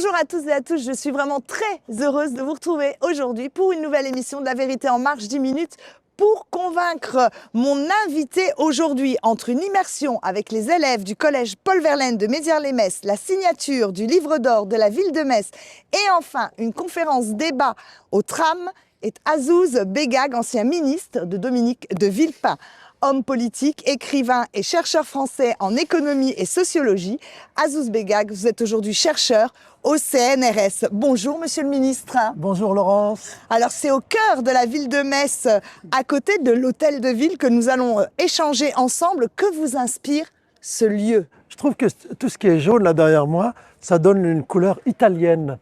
Bonjour à tous et à tous, je suis vraiment très heureuse de vous retrouver aujourd'hui pour une nouvelle émission de La Vérité en marche 10 minutes pour convaincre mon invité aujourd'hui entre une immersion avec les élèves du collège Paul Verlaine de Mézières-les-Metz, la signature du livre d'or de la ville de Metz et enfin une conférence débat au tram est Azouz Begag, ancien ministre de Dominique de Villepin. Homme politique, écrivain et chercheur français en économie et sociologie, Azouz Begag, vous êtes aujourd'hui chercheur au CNRS. Bonjour Monsieur le Ministre. Bonjour Laurence. Alors c'est au cœur de la ville de Metz, à côté de l'hôtel de ville que nous allons échanger ensemble. Que vous inspire ce lieu? Je trouve que tout ce qui est jaune là derrière moi, ça donne une couleur italienne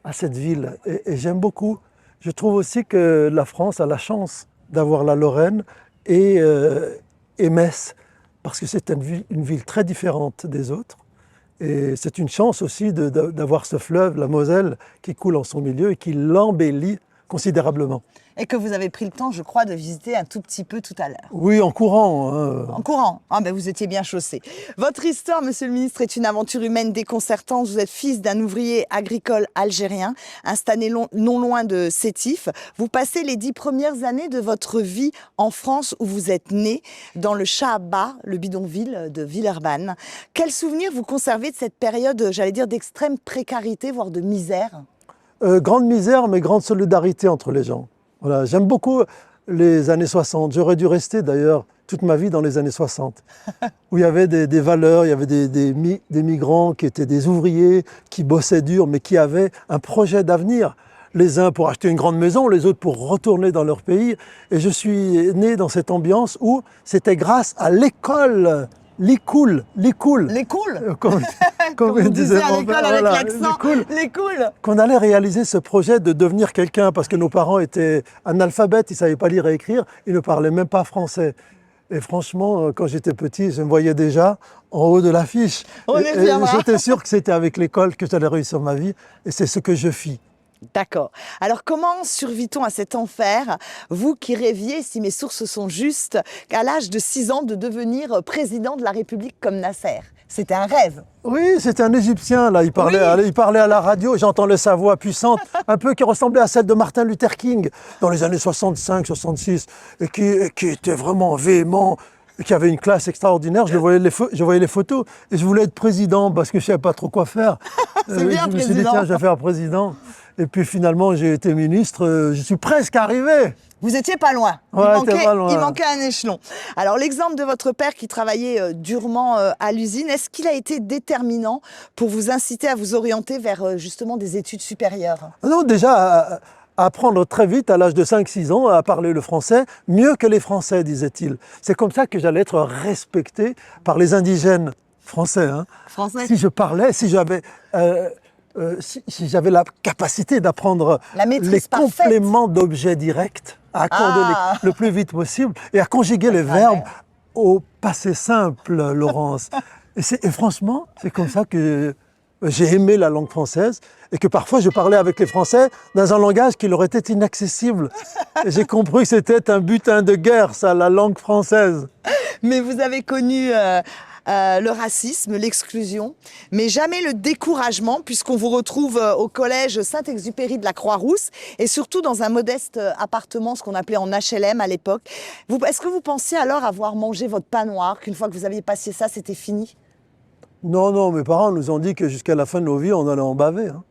à cette ville et j'aime beaucoup. Je trouve aussi que la France a la chance d'avoir la Lorraine et Metz, parce que c'est une ville très différente des autres. Et c'est une chance aussi d'avoir ce fleuve, la Moselle, qui coule en son milieu et qui l'embellit considérablement. Et que vous avez pris le temps, je crois, de visiter un tout petit peu tout à l'heure. Oui, en courant. Hein. En courant. Ah ben vous étiez bien chaussé. Votre histoire, Monsieur le Ministre, est une aventure humaine déconcertante. Vous êtes fils d'un ouvrier agricole algérien, installé non loin de Sétif. Vous passez les 10 premières années de votre vie en France, où vous êtes né, dans le Chaaba, le bidonville de Villeurbanne. Quel souvenir vous conservez de cette période, j'allais dire, d'extrême précarité, voire de misère? Grande misère, mais grande solidarité entre les gens. Voilà, j'aime beaucoup les années 60. J'aurais dû rester d'ailleurs toute ma vie dans les années 60, où il y avait des valeurs, il y avait des migrants qui étaient des ouvriers, qui bossaient dur, mais qui avaient un projet d'avenir. Les uns pour acheter une grande maison, les autres pour retourner dans leur pays. Et je suis né dans cette ambiance où c'était grâce à l'école. L'écoule. L'écoule comme on disait à l'école avec l'accent, l'écoule. Qu'on allait réaliser ce projet de devenir quelqu'un, parce que nos parents étaient analphabètes, ils ne savaient pas lire et écrire, ils ne parlaient même pas français. Et franchement, quand j'étais petit, je me voyais déjà en haut de l'affiche. J'étais sûr que c'était avec l'école que j'allais réussir ma vie, et c'est ce que je fis. D'accord. Alors comment survit-on à cet enfer, vous qui rêviez, si mes sources sont justes, qu'à l'âge de 6 ans de devenir président de la République comme Nasser? C'était un rêve. Oui, c'était un Égyptien, là. Il parlait à la radio, j'entendais sa voix puissante, un peu qui ressemblait à celle de Martin Luther King dans les années 65, 66, et qui était vraiment véhément, et qui avait une classe extraordinaire. Je voyais les photos et je voulais être président parce que je ne savais pas trop quoi faire. C'est bien, je me suis dit, tiens, je vais faire président. Et puis finalement, j'ai été ministre, je suis presque arrivé. Vous étiez pas loin. Ouais, il manquait un échelon. Alors l'exemple de votre père qui travaillait durement à l'usine, est-ce qu'il a été déterminant pour vous inciter à vous orienter vers justement des études supérieures? Non, déjà, à apprendre très vite, à l'âge de 5-6 ans, à parler le français, mieux que les Français, disait-il. C'est comme ça que j'allais être respecté par les indigènes français. Hein. Français. Si je parlais, si j'avais la capacité d'apprendre les compléments d'objets directs, à accorder le plus vite possible et à conjuguer les verbes au passé simple, Laurence. Et franchement, c'est comme ça que j'ai aimé la langue française et que parfois je parlais avec les Français dans un langage qui leur était inaccessible. Et j'ai compris que c'était un butin de guerre, ça, la langue française. Mais vous avez connu le racisme, l'exclusion, mais jamais le découragement, puisqu'on vous retrouve au collège Saint-Exupéry de la Croix-Rousse et surtout dans un modeste appartement, ce qu'on appelait en HLM à l'époque. Est-ce que vous pensiez alors avoir mangé votre pain noir, qu'une fois que vous aviez passé ça, c'était fini? Non, mes parents nous ont dit que jusqu'à la fin de nos vies, on allait en baver. Hein.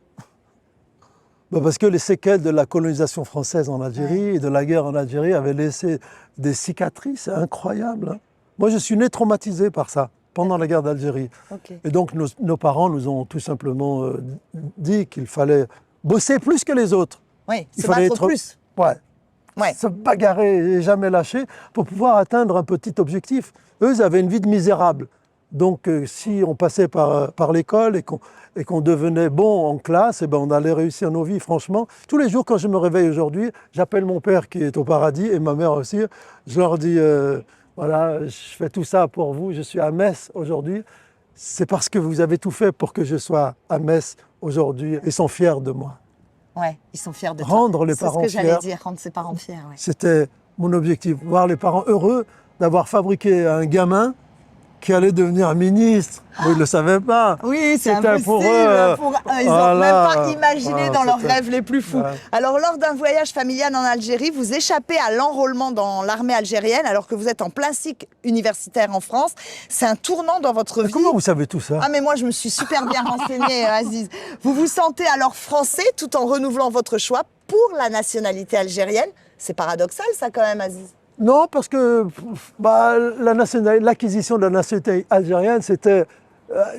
Parce que les séquelles de la colonisation française en Algérie et de la guerre en Algérie avaient laissé des cicatrices incroyables. Hein. Moi, je suis né traumatisé par ça, pendant la guerre d'Algérie. Okay. Et donc, nos parents nous ont tout simplement dit qu'il fallait bosser plus que les autres. Oui, il fallait être plus. Se bagarrer et jamais lâcher pour pouvoir atteindre un petit objectif. Eux, ils avaient une vie de misérable. Donc, si on passait par l'école et qu'on devenait bon en classe, on allait réussir nos vies, franchement. Tous les jours, quand je me réveille aujourd'hui, j'appelle mon père qui est au paradis et ma mère aussi. Je leur dis, voilà, je fais tout ça pour vous, je suis à Metz aujourd'hui. C'est parce que vous avez tout fait pour que je sois à Metz aujourd'hui. Ils sont fiers de moi. Ouais, ils sont fiers de toi. Rendre les parents fiers. C'est ce que j'allais dire, rendre ses parents fiers. Ouais. C'était mon objectif, voir les parents heureux d'avoir fabriqué un gamin qui allait devenir ministre. Mais ils ne le savaient pas. Oui, c'est C'était impossible. pour eux, Ils n'ont voilà. même pas imaginé dans leurs c'était- rêves les plus fous. Ouais. Alors, lors d'un voyage familial en Algérie, vous échappez à l'enrôlement dans l'armée algérienne alors que vous êtes en plein cycle universitaire en France. C'est un tournant dans votre vie. Comment vous savez tout ça? Ah mais moi je me suis super bien renseignée, Aziz. Vous vous sentez alors français tout en renouvelant votre choix pour la nationalité algérienne. C'est paradoxal ça quand même, Aziz. Non, parce que bah, l'acquisition de la nationalité algérienne, c'était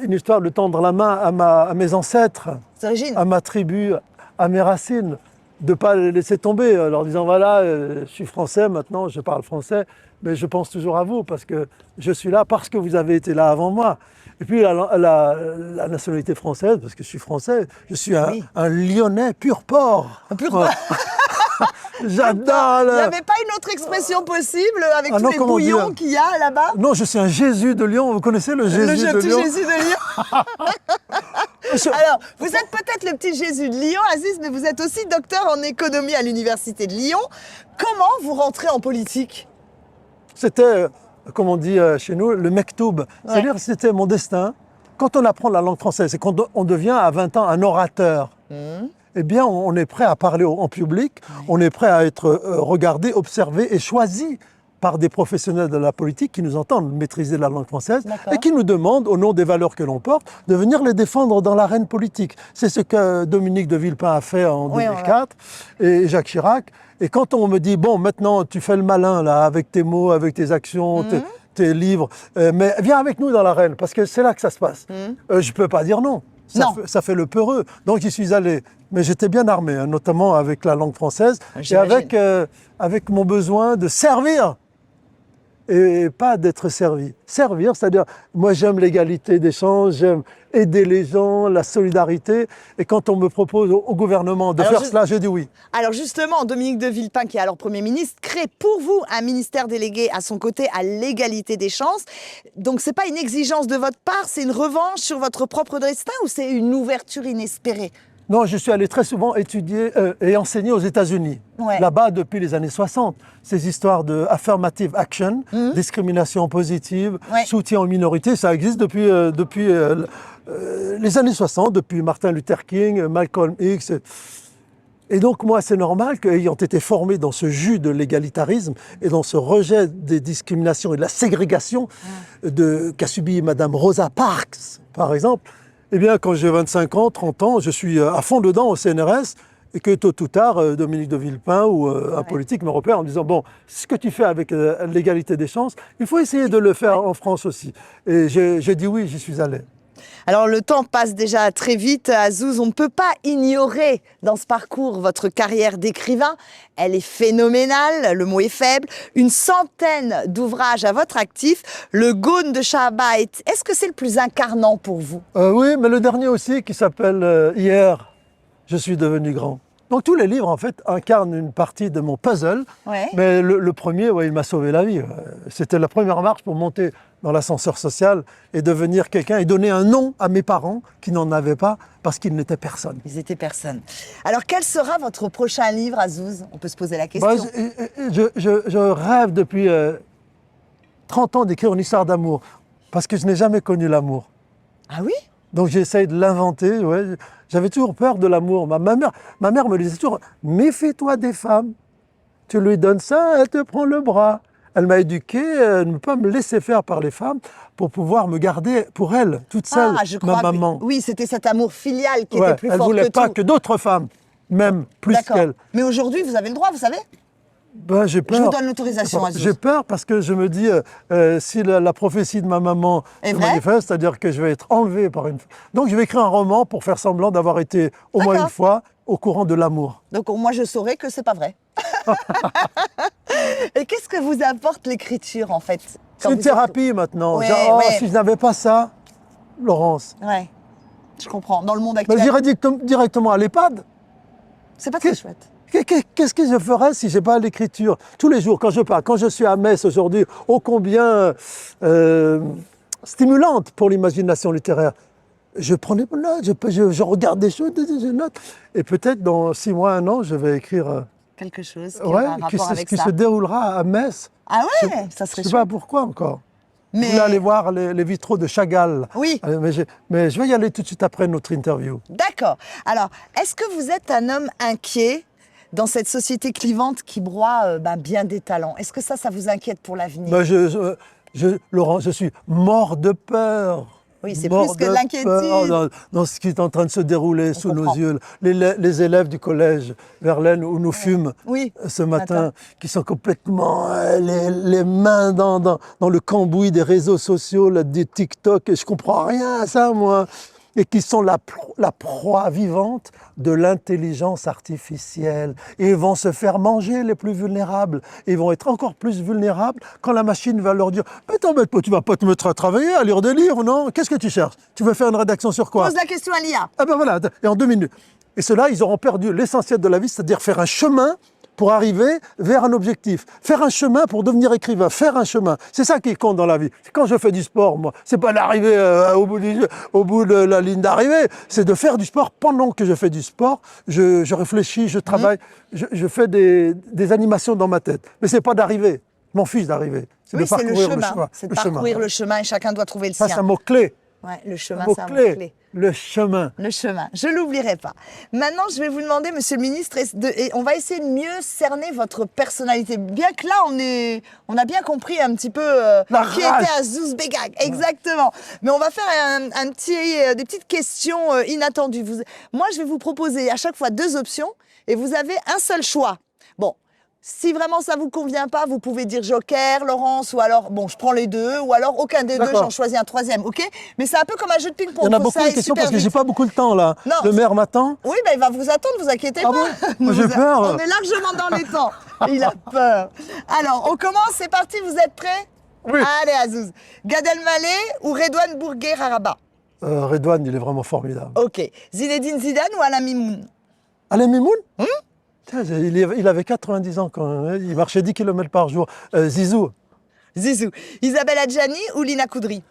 une histoire de tendre la main à mes ancêtres, C'est origine. à ma tribu, à mes racines, de ne pas les laisser tomber en leur disant voilà, je suis français maintenant, je parle français, mais je pense toujours à vous parce que je suis là parce que vous avez été là avant moi. Et puis la nationalité française, parce que je suis français, je suis Oui. un Lyonnais pur porc. Pur Ouais. J'adore Il le... n'y avait pas une autre expression possible avec Ah tous non, les comment bouillons dire qu'il y a là-bas. Non, je suis un Jésus de Lyon. Vous connaissez le Jésus de Lyon? Jésus de Lyon. Alors, vous êtes peut-être le petit Jésus de Lyon, Aziz, mais vous êtes aussi docteur en économie à l'université de Lyon. Comment vous rentrez en politique? C'était, comme on dit chez nous, le mektoub. C'est-à-dire que c'était mon destin. Quand on apprend la langue française et qu'on devient à 20 ans un orateur, eh bien, on est prêt à parler en public, on est prêt à être regardé, observé et choisi par des professionnels de la politique qui nous entendent maîtriser la langue française D'accord. et qui nous demandent, au nom des valeurs que l'on porte, de venir les défendre dans l'arène politique. C'est ce que Dominique de Villepin a fait en Oui, 2004 et Jacques Chirac. Et quand on me dit, bon, maintenant, tu fais le malin, là, avec tes mots, avec tes actions, tes livres, mais viens avec nous dans l'arène, parce que c'est là que ça se passe. Je ne peux pas dire non. Non. Ça fait le peureux. Donc, j'y suis allé. Mais j'étais bien armé, hein, notamment avec la langue française et J'imagine. avec mon besoin de servir et pas d'être servi. Servir, c'est-à-dire, moi j'aime l'égalité des chances, j'aime aider les gens, la solidarité. Et quand on me propose au gouvernement de Alors, faire cela, je dis oui. Alors justement, Dominique de Villepin, qui est alors Premier ministre, crée pour vous un ministère délégué à son côté à l'égalité des chances. Donc c'est pas une exigence de votre part, c'est une revanche sur votre propre destin ou c'est une ouverture inespérée? Non, je suis allé très souvent étudier et enseigner aux États-Unis. Ouais. Là-bas, depuis les années 60, ces histoires de affirmative action, discrimination positive, Ouais. soutien aux minorités, ça existe depuis les années 60, depuis Martin Luther King, Malcolm X. Et donc, moi, c'est normal qu'ayant été formé dans ce jus de l'égalitarisme et dans ce rejet des discriminations et de la ségrégation qu'a subi Madame Rosa Parks, par exemple, eh bien, quand j'ai 25 ans, 30 ans, je suis à fond dedans au CNRS et que tôt ou tard, Dominique de Villepin ou un politique me repère en me disant « Bon, ce que tu fais avec l'égalité des chances, il faut essayer de le faire en France aussi. » Et j'ai dit oui, j'y suis allé. Alors le temps passe déjà très vite, Azouz, on ne peut pas ignorer dans ce parcours votre carrière d'écrivain. Elle est phénoménale, le mot est faible. Une centaine d'ouvrages à votre actif. Le Gaune de Chahabait, est-ce que c'est le plus incarnant pour vous? Oui, mais le dernier aussi qui s'appelle « Hier, je suis devenu grand ». Donc tous les livres, en fait, incarnent une partie de mon puzzle. Ouais. Mais le premier, ouais, il m'a sauvé la vie. C'était la première marche pour monter dans l'ascenseur social et devenir quelqu'un et donner un nom à mes parents qui n'en avaient pas parce qu'ils n'étaient personne. Ils étaient personne. Alors quel sera votre prochain livre, Azouz? On peut se poser la question. Bah, je rêve depuis 30 ans d'écrire une histoire d'amour parce que je n'ai jamais connu l'amour. Ah oui? Donc j'essaye de l'inventer. Ouais. J'avais toujours peur de l'amour. Ma mère me disait toujours « Méfie-toi des femmes. Tu lui donnes ça, elle te prend le bras. » Elle m'a éduqué à ne pas me laisser faire par les femmes pour pouvoir me garder pour elle, toute seule, je crois ma maman. Oui, c'était cet amour filial qui Ouais, était plus elle ne fort voulait que pas tout. que d'autres femmes, même plus D'accord. qu'elle. Mais aujourd'hui, vous avez le droit, vous savez? Ben, j'ai peur. Je vous donne l'autorisation, Azouz. J'ai peur parce que je me dis, si la prophétie de ma maman Est se vraie manifeste, c'est-à-dire que je vais être enlevé par une... Donc je vais écrire un roman pour faire semblant d'avoir été au moins D'accord. une fois au courant de l'amour. Donc moi, je saurais que c'est pas vrai. Et qu'est-ce que vous apporte l'écriture, en fait? C'est une thérapie maintenant. Ouais, Genre, ouais. si je n'avais pas ça, Laurence, Ouais, je comprends. Dans le monde ben, actuel, j'irais directement à l'EHPAD. c'est pas très chouette. Qu'est-ce que je ferais si je n'ai pas l'écriture? Tous les jours, quand je pars, quand je suis à Metz aujourd'hui, ô combien stimulante pour l'imagination littéraire. Je prends des notes, je regarde des choses, je note. Et peut-être dans 6 mois, 1 an, je vais écrire Quelque chose qui aura un rapport avec qui ça. se déroulera à Metz. Ah ouais, ça Je serait ne sais pas chouette. pourquoi encore. Mais... Je voulais aller voir les vitraux de Chagall. Oui. Mais je vais y aller tout de suite après notre interview. D'accord. Alors, est-ce que vous êtes un homme inquiet dans cette société clivante qui broie bien des talents? Est-ce que ça vous inquiète pour l'avenir? Laurent, je suis mort de peur. Oui, c'est plus que de l'inquiétude. Dans ce qui est en train de se dérouler sous nos yeux. Les élèves du collège Verlaine où nous fûmes ce matin, qui sont complètement les mains dans le cambouis des réseaux sociaux, là, des TikTok, et je comprends rien à ça, moi. Et qui sont la proie vivante de l'intelligence artificielle. Et ils vont se faire manger les plus vulnérables. Et ils vont être encore plus vulnérables quand la machine va leur dire « Mais t'embête pas, tu vas pas te mettre à travailler, à lire des livres, non? Qu'est-ce que tu cherches? Tu veux faire une rédaction sur quoi ?» Pose la question à l'IA. Ah ben voilà, et en 2 minutes. Et ceux-là, ils auront perdu l'essentiel de la vie, c'est-à-dire faire un chemin pour arriver vers un objectif. Faire un chemin pour devenir écrivain, faire un chemin. C'est ça qui compte dans la vie. Quand je fais du sport, moi, c'est pas d'arriver au bout de la ligne d'arrivée, c'est de faire du sport. Pendant que je fais du sport, je réfléchis, je travaille, je fais des animations dans ma tête. Mais c'est pas d'arriver. Je m'en fiche d'arriver. C'est de parcourir le chemin. C'est de parcourir le chemin et chacun doit trouver le sien. Ça, c'est un mot-clé. Ouais, le chemin, c'est un mot-clé. Le chemin. Le chemin, je ne l'oublierai pas. Maintenant, je vais vous demander, monsieur le ministre, et on va essayer de mieux cerner votre personnalité. Bien que là, on a bien compris un petit peu qui était Azouz Begag. Exactement. Mais on va faire des petites questions inattendues. Moi, je vais vous proposer à chaque fois 2 options et vous avez un seul choix. Bon. Si vraiment ça ne vous convient pas, vous pouvez dire Joker, Laurence, ou alors, bon, je prends les 2, ou alors aucun des 2, j'en choisis un 3e, ok? Mais c'est un peu comme un jeu de ping-pong. Il y en a beaucoup de questions parce que j'ai pas beaucoup de temps là. Non, le maire m'attend. Oui, il va vous attendre, vous inquiétez pas. Bon j'ai peur. On est largement dans les temps. Il a peur. Alors, on commence, c'est parti, vous êtes prêts? Oui. Allez, Azouz. Gad Elmaleh ou Redouane Bourguet-Raraba? Redouane, il est vraiment formidable. Ok. Zinedine Zidane ou Alain Mimoun? Alain Mimoun? Il avait 90 ans quand même, il marchait 10 km par jour. Zizou. Zizou. Isabelle Adjani ou Lina Koudry?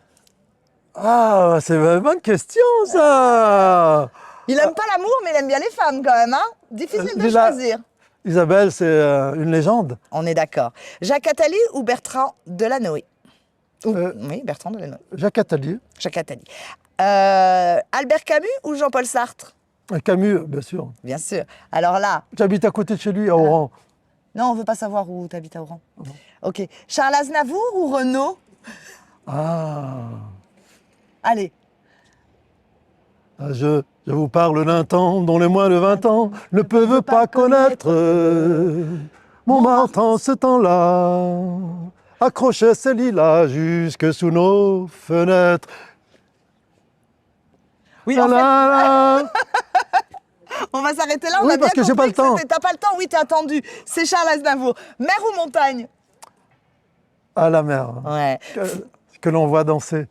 Ah, c'est une bonne question ça. Il aime pas l'amour, mais il aime bien les femmes quand même, hein? Difficile de choisir. Isabelle, c'est une légende. On est d'accord. Jacques Attali ou Bertrand Delanoë? Oui, Bertrand Delanoë. Jacques Attali. Jacques Attali. Albert Camus ou Jean-Paul Sartre? Camus, bien sûr. Bien sûr. Alors là... J'habite à côté de chez lui, à Oran. Non, on ne veut pas savoir où tu habites à Oran. Ok. Charles Aznavour ou Renaud? Ah. Allez. Je vous parle d'un temps dont les moins de 20 ans ne peuvent pas connaître. Montmartre en ce temps-là accrochait ses lilas jusque sous nos fenêtres. Oui, en fait... On va s'arrêter là, on a bien parce que j'ai pas le temps. T'as pas le temps, oui, t'es attendu. C'est Charles Aznavour. Mer ou montagne? À la mer. Ouais. Que l'on voit danser.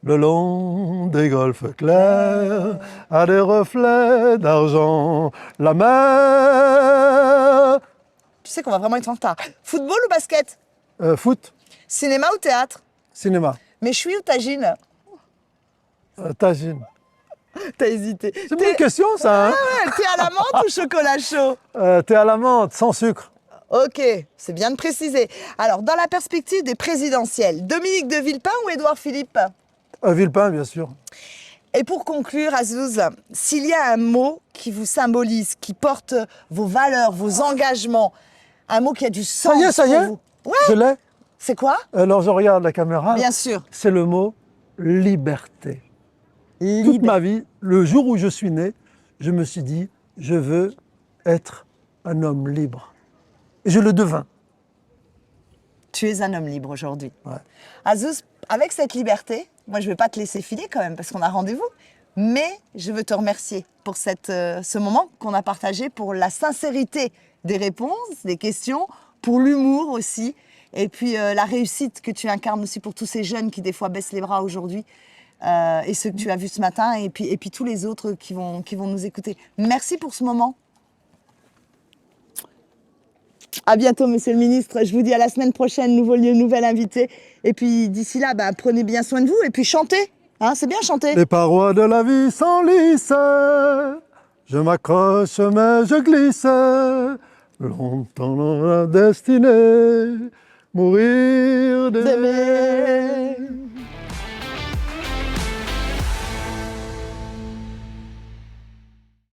Le long des golfes clairs, à des reflets d'argent, la mer. Tu sais qu'on va vraiment être en retard. Football ou basket? Foot. Cinéma ou théâtre? Cinéma. Méchoui ou tagine? Tagine. T'as hésité. C'est une bonne question, ça. Hein, thé à la menthe ou chocolat chaud? thé à la menthe, sans sucre. Ok, c'est bien de préciser. Alors, dans la perspective des présidentielles, Dominique de Villepin ou Édouard Philippe? Villepin, bien sûr. Et pour conclure, Azouz, s'il y a un mot qui vous symbolise, qui porte vos valeurs, vos engagements, un mot qui a du sens pour vous. Ça y est, ouais. Je l'ai. C'est quoi? Alors, je regarde la caméra. Bien sûr. C'est le mot liberté. Toute ma vie, le jour où je suis né, je me suis dit, je veux être un homme libre. Et je le devins. Tu es un homme libre aujourd'hui. Ouais. Azouz, avec cette liberté, moi je ne vais pas te laisser filer quand même parce qu'on a rendez-vous, mais je veux te remercier pour ce moment qu'on a partagé, pour la sincérité des réponses, des questions, pour l'humour aussi, et puis la réussite que tu incarnes aussi pour tous ces jeunes qui des fois baissent les bras aujourd'hui. Et ceux que tu as vus ce matin, et puis tous les autres qui vont nous écouter. Merci pour ce moment. À bientôt, monsieur le ministre. Je vous dis à la semaine prochaine, nouveau lieu, nouvel invité. Et puis d'ici là, prenez bien soin de vous et puis chantez. Hein, c'est bien chanter. Les parois de la vie s'enlissent. Je m'accroche mais je glisse. Longtemps dans la destinée. Mourir d'aimer.